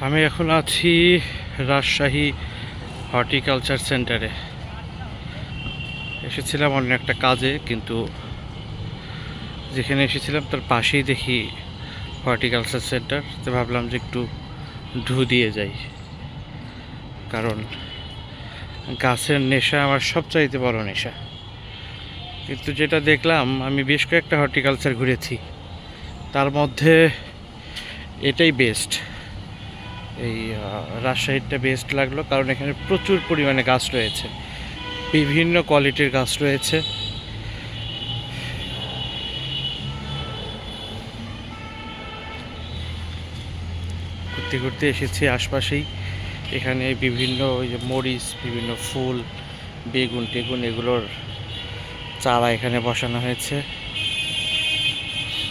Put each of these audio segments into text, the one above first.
আমি এখন আছি রাজশাহী হর্টিকালচার সেন্টারে। এসেছিলাম অন্য একটা কাজে, কিন্তু যেখানে এসেছিলাম তার পাশেই দেখি হর্টিকালচার সেন্টার। তো ভাবলাম যে একটু ঢু দিয়ে যাই, কারণ গাছের নেশা আমার সবচাইতে বড় নেশা। কিন্তু যেটা দেখলাম, আমি বেশ কয়েকটা হর্টিকালচার ঘুরেছি, তার মধ্যে এটাই বেস্ট। এই রাজশাহীটা বেস্ট লাগলো, কারণ এখানে প্রচুর পরিমাণে গাছ রয়েছে, বিভিন্ন কোয়ালিটির গাছ রয়েছে। ঘুরতে ঘুরতে এসেছি আশপাশেই। এখানে বিভিন্ন ওই যে মরিচ, বিভিন্ন ফুল, বেগুন টেগুন, এগুলোর চারা এখানে বসানো হয়েছে।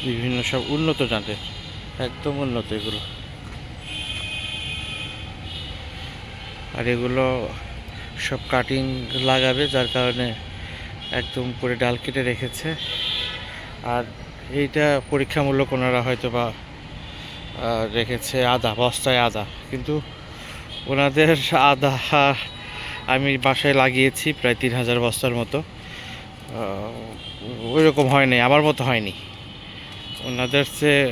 বিভিন্ন সব উন্নত জাতের, একদম উন্নত এগুলো। আর এগুলো সব কাটিং লাগাবে, যার কারণে একদম করে ডাল কেটে রেখেছে। আর এইটা পরীক্ষামূলক ওনারা হয়তো বা রেখেছে আদা, বস্তায় আদা। কিন্তু ওনাদের আদা আমি বাসায় লাগিয়েছি প্রায় 3000 বস্তার মতো। ওই রকম হয়নি, আমার মতো হয়নি। ওনাদের চেয়ে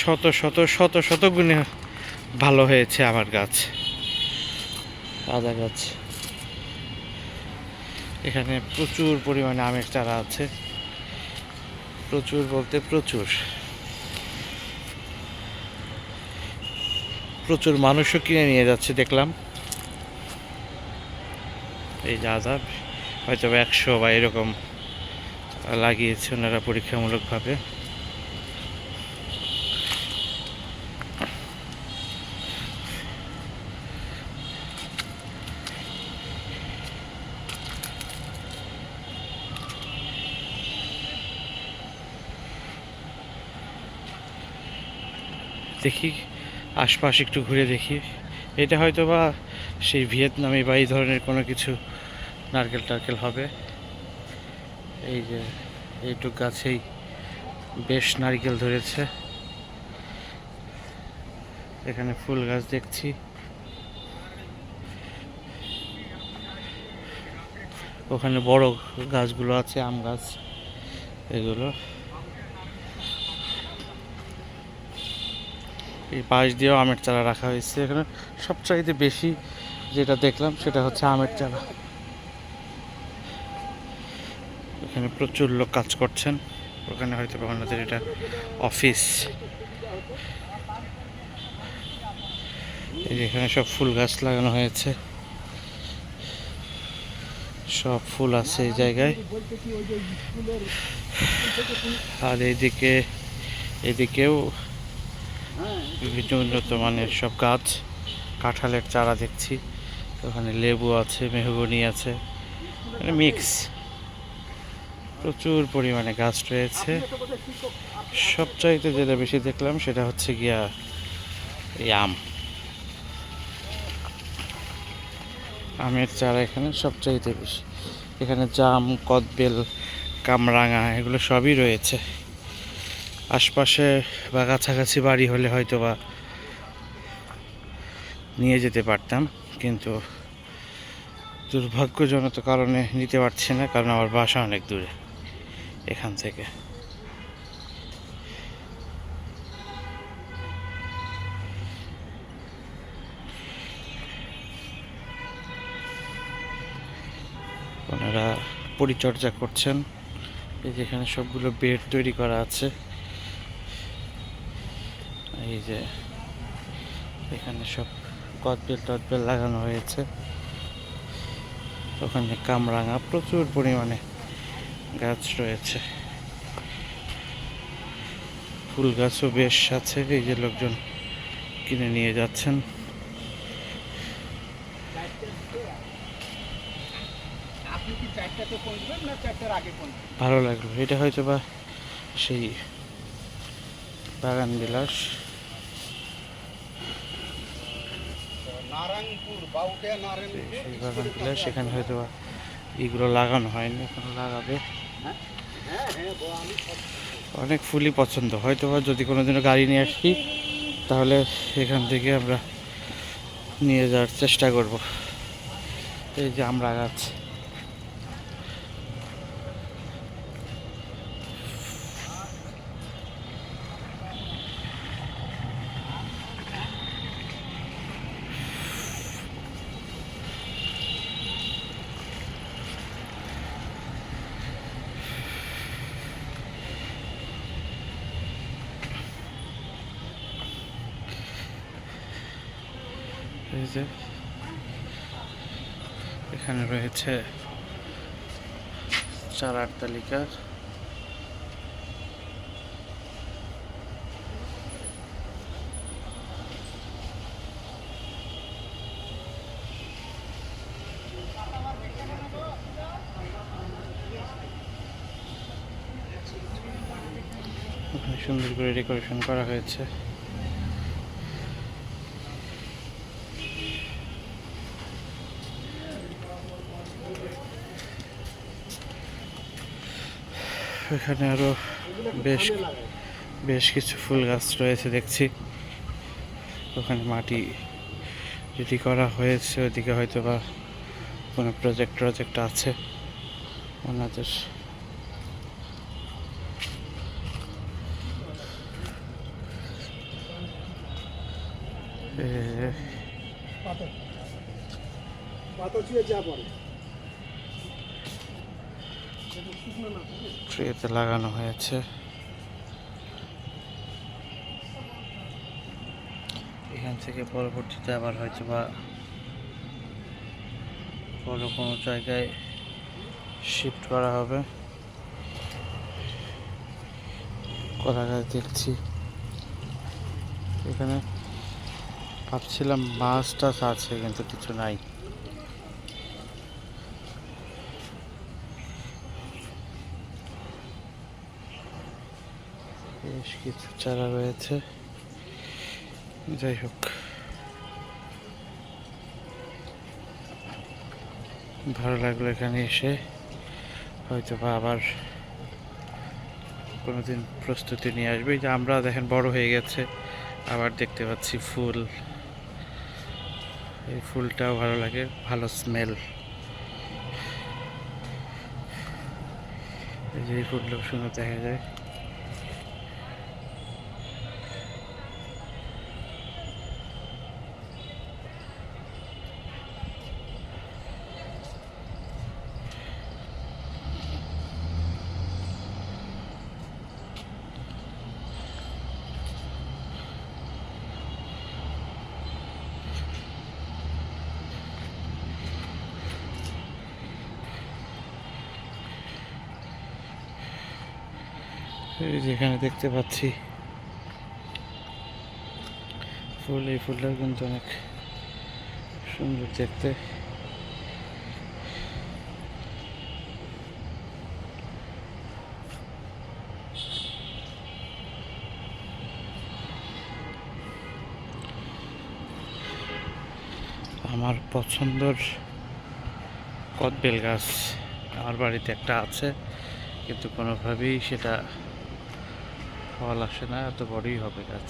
শত শত শত শত গুণে ভালো হয়েছে আমার গাছ, আদা গাছ। এখানে প্রচুর পরিমাণে আমের চারা আছে, প্রচুর বলতে প্রচুর। প্রচুর মানুষও কিনে নিয়ে যাচ্ছে দেখলাম। এই যে আদা হয়তো 100 বা এরকম লাগিয়েছে ওনারা পরীক্ষামূলকভাবে। দেখি আশপাশ একটু ঘুরে দেখি। এটা হয়তো বা সেই ভিয়েতনামি বা এই ধরনের কোনো কিছু নারকেল টারকেল হবে। এই যে এইটুক গাছেই বেশ নারকেল ধরেছে। এখানে ফুল গাছ দেখছি। ওখানে বড় গাছগুলো আছে, আম গাছ এগুলো। এই পাশ দিয়েও আমের চারা রাখা হয়েছে। এখানে সবচাইতে বেশি যেটা দেখলাম সেটা হচ্ছে আমের চারা। এখানে প্রচুর লোক কাজ করছেন। ওখানে হয়তো ওনাদের এটা অফিস। এই যে এখানে সব ফুল গাছ লাগানো হয়েছে, সব ফুল আছে এই জায়গায়। আর এদিকেও বিভিন্ন উন্নত মানের সব গাছ, কাঁঠালের চারা দেখছি। ওখানে লেবু আছে, মেহগনি আছে, মানে মিক্স। প্রচুর পরিমাণে গাছ রয়েছে। সবচাইতে যেটা বেশি দেখলাম সেটা হচ্ছে গিয়া এই আমের চারা এখানে সবচাইতে বেশি। এখানে জাম, কদবেল, কামরাঙা এগুলো সবই রয়েছে। আশপাশে বা কাছাকাছি বাড়ি হলে হয়তো বা নিয়ে যেতে পারতাম, কিন্তু দুর্ভাগ্যজনক কারণে নিতে পারছি না, কারণ আমার বাসা অনেক দূরে এখান থেকে। ওনারা পরিচর্যা করছেন। এই যে এখানে সবগুলো বেড তৈরি করা আছে। এই যে এখানে সব কদবেল টদবেল লাগানো হয়েছে। ওখানে কামরাঙা প্রচুর পরিমাণে গাছ রয়েছে। ফুল গাছও বেশ আছে। এই যে লোকজন কিনে নিয়ে যাচ্ছেন। ভালো লাগলো। এটা হয়তো বা সেই বাগান বিলাস। সেই বাগান বিলাস, সেখানে হয়তো বা এগুলো লাগানো হয়নি, এখনো লাগাবে। অনেক ফুলই পছন্দ। হয়তো বা যদি কোনোদিনও গাড়ি নিয়ে আসি তাহলে এখান থেকে আমরা নিয়ে যাওয়ার চেষ্টা করব। এই যে আমরা গাছ, এই যে এখানে রয়েছে চারার তালিকা। সুন্দর করে ডেকোরেশন করা হয়েছে। এখানে আরো বেশ বেশ কিছু ফুল গাছ রয়েছে দেখছি। ওখানে মাটি রেডি করা হয়েছে, ওইদিকে হয়তো বা কোনো প্রজেক্ট আছে ওনাদের। ট্রেতে লাগানো হয়েছে। এখান থেকে পরবর্তীতে আবার হয়তো বা বড় কোনো জায়গায় শিফট করা হবে। কলা গাছ দেখছি এখানে, ভাবছিলাম মাছ টাছ আছে কিন্তু কিছু নাই। বেশ কিছু চারা রয়েছে। যাই হোক, ভালো লাগলো এখানে এসে। হয়তো বা আবার কোনোদিন প্রস্তুতি নিয়ে আসবে। যে আমরা দেখেন বড় হয়ে গেছে, আবার দেখতে পাচ্ছি ফুল। এই ফুলটাও ভালো লাগে, ভালো স্মেল। এই যে এই ফুলটা সুন্দর দেখা যায়। এই যেখানে দেখতে পাচ্ছি ফুল, এই ফুলটাও কিন্তু অনেক সুন্দর দেখতে। আমার পছন্দের কদবেল গাছ আমার বাড়িতে একটা আছে, কিন্তু কোনোভাবেই সেটা ফল আসে না। এত বড়ই হবে গাছ।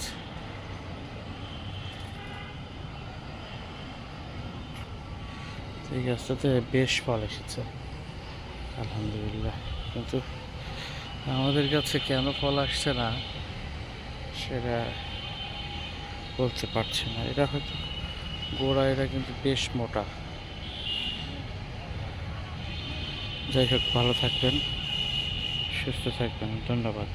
এই গাছটাতে বেশ ফল এসেছে আলহামদুলিল্লাহ, কিন্তু আমাদের কাছে কেন ফল আসছে না সেটা বলতে পারছি না। এটা হয়তো গোড়া, এটা কিন্তু বেশ মোটা। যাই হোক, ভালো থাকবেন, সুস্থ থাকবেন, ধন্যবাদ।